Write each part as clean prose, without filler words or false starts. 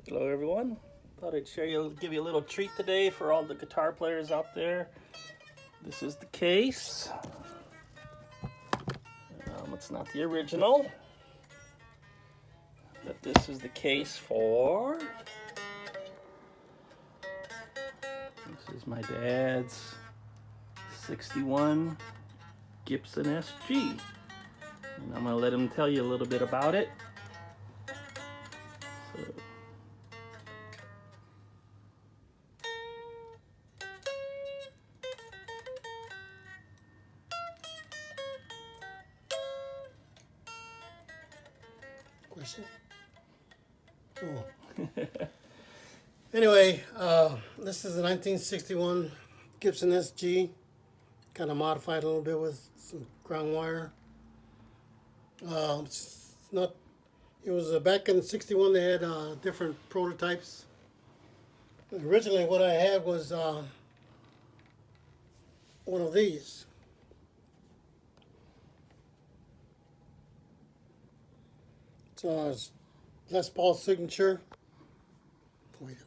Hello everyone. Thought I'd give you a little treat today for all the guitar players out there. This is the case. It's not the original, but this is the case for. This is my dad's 61 Gibson SG. And I'm going to let him tell you a little bit about it. So, question? Oh. Anyway, this is a 1961 Gibson SG, kind of modified a little bit with some ground wire. It's not. It was back in '61. They had different prototypes. Originally, what I had was one of these. It's Les Paul signature. Wait.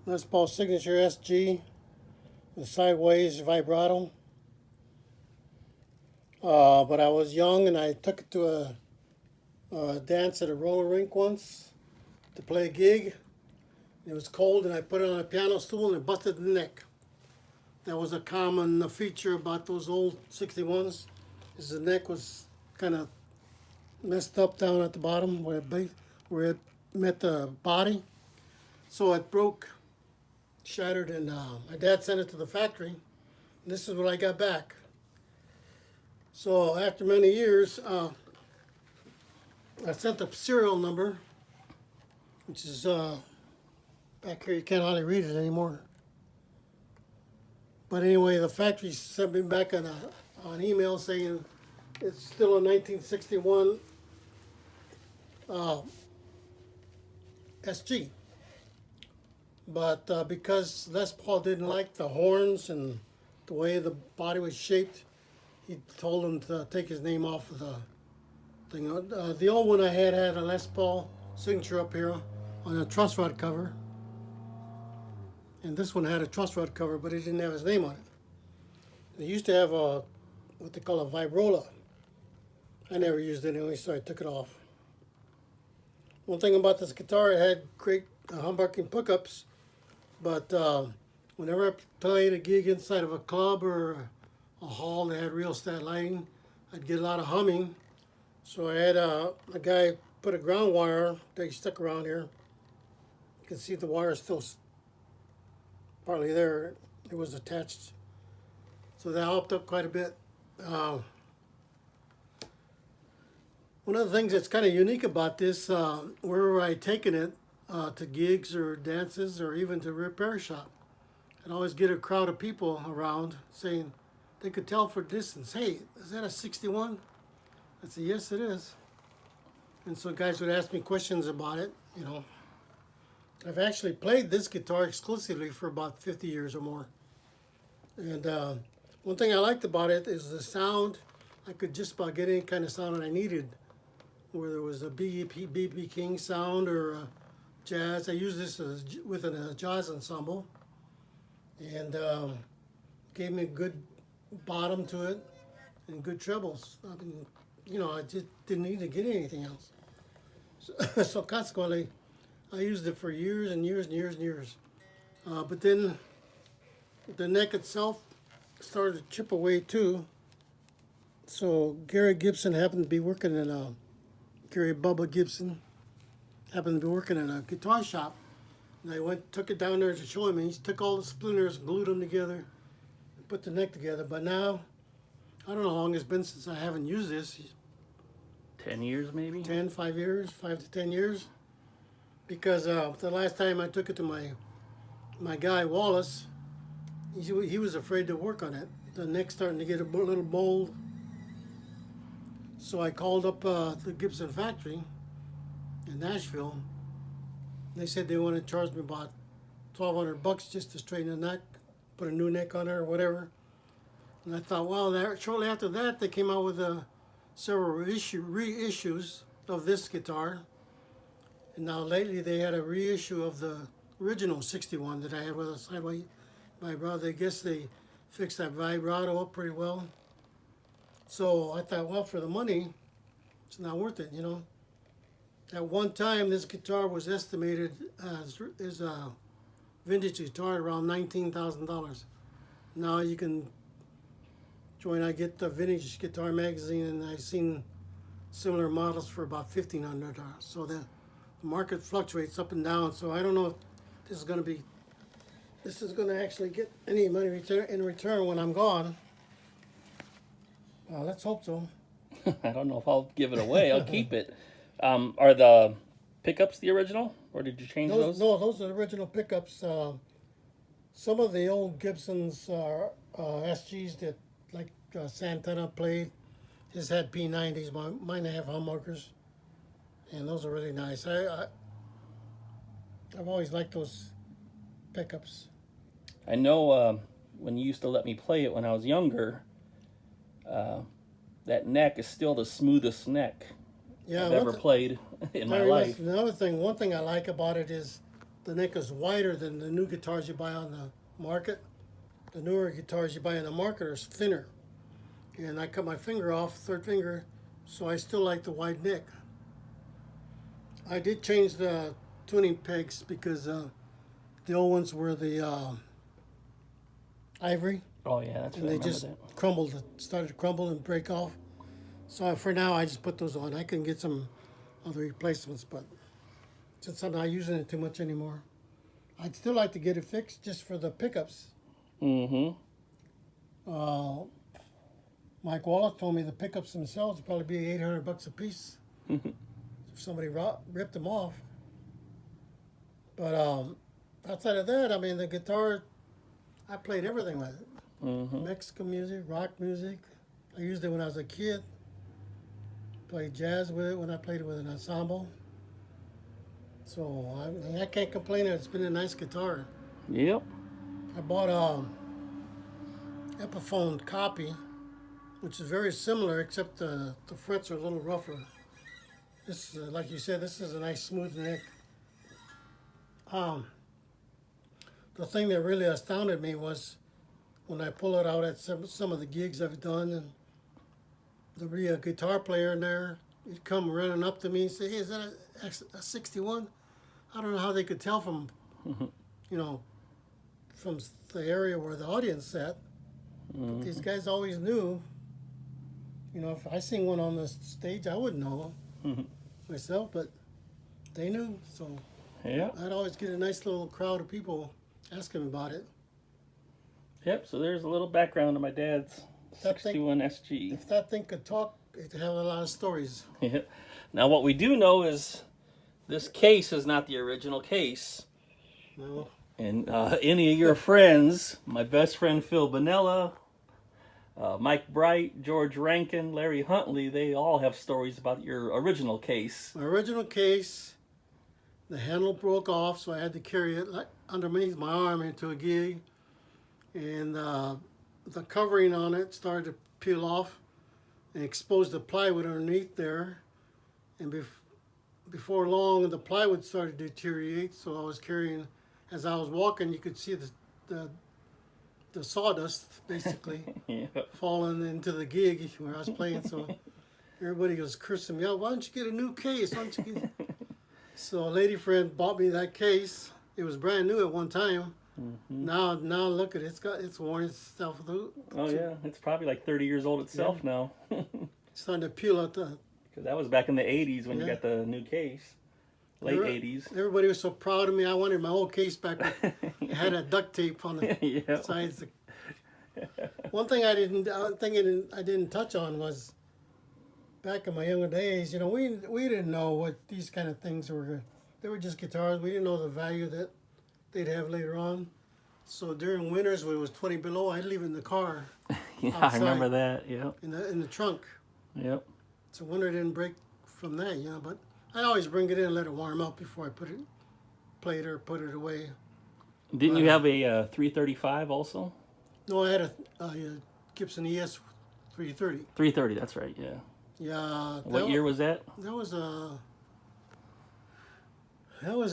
Les Paul signature SG with sideways vibrato. But I was young and I took it to a dance at a roller rink once to play a gig. It was cold and I put it on a piano stool and it busted the neck. That was a common feature about those old 61s. Is the neck was kind of messed up down at the bottom where it met the body. So it broke, shattered, and my dad sent it to the factory. And this is what I got back. So after many years, I sent the serial number, which is back here. You can't hardly read it anymore. But anyway, the factory sent me back on email saying it's still a 1961 SG. But because Les Paul didn't like the horns and the way the body was shaped, he told him to take his name off of the thing. The old one I had a Les Paul signature up here on a truss rod cover. And this one had a truss rod cover, but it didn't have his name on it. They used to have what they call a vibrola. I never used it anyway, so I took it off. One thing about this guitar, it had great humbucking pickups, but whenever I played a gig inside of a club or a hall that had real stat lighting, I'd get a lot of humming. So I had a guy put a ground wire that he stuck around here. You can see the wire is still partly there. It was attached. So that helped up quite a bit. One of the things that's kind of unique about this, wherever I'd taken it to gigs or dances or even to repair shop, I'd always get a crowd of people around saying they could tell for distance, hey, is that a 61? I'd say, yes, it is. And so guys would ask me questions about it, you know. I've actually played this guitar exclusively for about 50 years or more. And one thing I liked about it is the sound. I could just about get any kind of sound that I needed, whether it was a B.B. King sound or jazz. I used this with a jazz ensemble, and gave me a good bottom to it and good trebles. I mean, you know, I just didn't need to get anything else. So consequently, I used it for years and years and years and years. But then the neck itself started to chip away too. So Gary Gibson happened to be working in Gary Bubba Gibson happened to be working in a guitar shop. And I took it down there to show him, and he took all the splinters, glued them together, and put the neck together. But now, I don't know how long it's been since I haven't used this. 10 years maybe? 5 years, 5 to 10 years. Because the last time I took it to my guy, Wallace, he was afraid to work on it. The neck's starting to get a little bold. So I called up the Gibson factory in Nashville. They said they wanted to charge me about $1,200 just to straighten the neck, put a new neck on it or whatever. And I thought, well, shortly after that, they came out with several reissues of this guitar. And now lately they had a reissue of the original 61 that I had with a sideway. My brother, I guess they fixed that vibrato up pretty well. So I thought, well, for the money, it's not worth it, you know. At one time, this guitar was estimated as a vintage guitar around $19,000. Now you can join. I get the Vintage Guitar magazine, and I've seen similar models for about $1,500. So the market fluctuates up and down. So I don't know if this is going to actually get any money in return when I'm gone. Let's hope so. I don't know if I'll give it away. I'll keep it. Are the pickups the original, or did you change those? No, those are the original pickups. Some of the old Gibson's SGs that Santana played, his had P90s. Mine have humbuckers, and those are really nice. I've always liked those pickups. I know when you used to let me play it when I was younger, that neck is still the smoothest neck I've ever played in my life. One thing I like about it is the neck is wider than the new guitars you buy on the market. The newer guitars you buy on the market are thinner. And I cut my finger off, third finger, so I still like the wide neck. I did change the tuning pegs because the old ones were the ivory. Oh yeah, that's right. And they just started to crumble and break off. So for now, I just put those on. I can get some other replacements, but since I'm not using it too much anymore, I'd still like to get it fixed just for the pickups. Mm-hmm. Mike Wallace told me the pickups themselves would probably be $800 a piece if somebody ripped them off. But outside of that, I mean, the guitar, I played everything with it. Mm-hmm. Mexican music, rock music. I used it when I was a kid. Played jazz with it when I played it with an ensemble. So I can't complain. It's been a nice guitar. Yep. I bought a Epiphone copy, which is very similar, except the frets are a little rougher. This is, like you said, this is a nice smooth neck. The thing that really astounded me was when I pull it out at some of the gigs I've done, and there'll be a guitar player in there. He'd come running up to me and say, "Hey, is that a 61?" I don't know how they could tell from, from the area where the audience sat. Mm-hmm. But these guys always knew. If I sing one on the stage, I wouldn't know myself, but they knew. So yeah, I'd always get a nice little crowd of people asking about it. Yep. So there's a little background of my dad's 61 SG. If that thing could talk, it'd have a lot of stories. Yeah. Now what we do know is this case is not the original case. No. And any of your friends, my best friend Phil Bonella, Mike Bright, George Rankin, Larry Huntley, they all have stories about your original case. My original case, the handle broke off, so I had to carry it underneath my arm into a gig. And the covering on it started to peel off and exposed the plywood underneath there. And before long, the plywood started to deteriorate, so I was carrying, as I was walking, you could see the sawdust basically falling into the gig where I was playing. So everybody was cursing me out. "Why don't you get a new case? Why don't you get?" So a lady friend bought me that case. It was brand new at one time. Mm-hmm. Now look at it. It's worn itself out. Oh yeah, it's probably like 30 years old itself now. It's starting to peel out the. Because that was back in the 80s when you got the new case. Late 80s. Everybody was so proud of me. I wanted my whole case back. It had a duct tape on the sides. One thing I didn't touch on was back in my younger days. We didn't know what these kind of things were. They were just guitars. We didn't know the value that they'd have later on. So during winters when it was 20 below, I'd leave it in the car. Yeah, I remember that. Yeah. In the trunk. Yep. So winter didn't break from that, but I always bring it in and let it warm up before I play it or put it away. Didn't you have a 335 also? No, I had a Gibson ES 330. 330, that's right, yeah. Yeah. What year was that? That was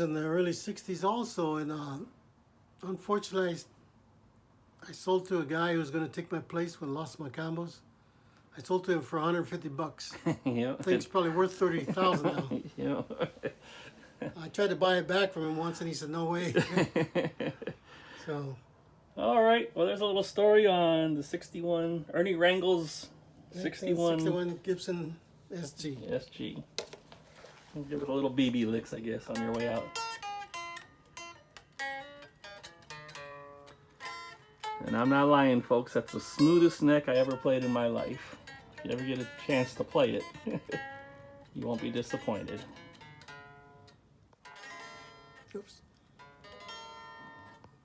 in the early '60s also, and unfortunately, I sold to a guy who was going to take my place when Los Macambos. I sold to him for $150. Yeah. I think it's probably worth 30,000 now. Yeah. I tried to buy it back from him once, and he said, "No way." So. All right. Well, there's a little story on the '61 Ernie Rangel's '61 Gibson SG. SG. Give it a little BB licks, I guess, on your way out. And I'm not lying, folks. That's the smoothest neck I ever played in my life. If you ever get a chance to play it, you won't be disappointed. Oops.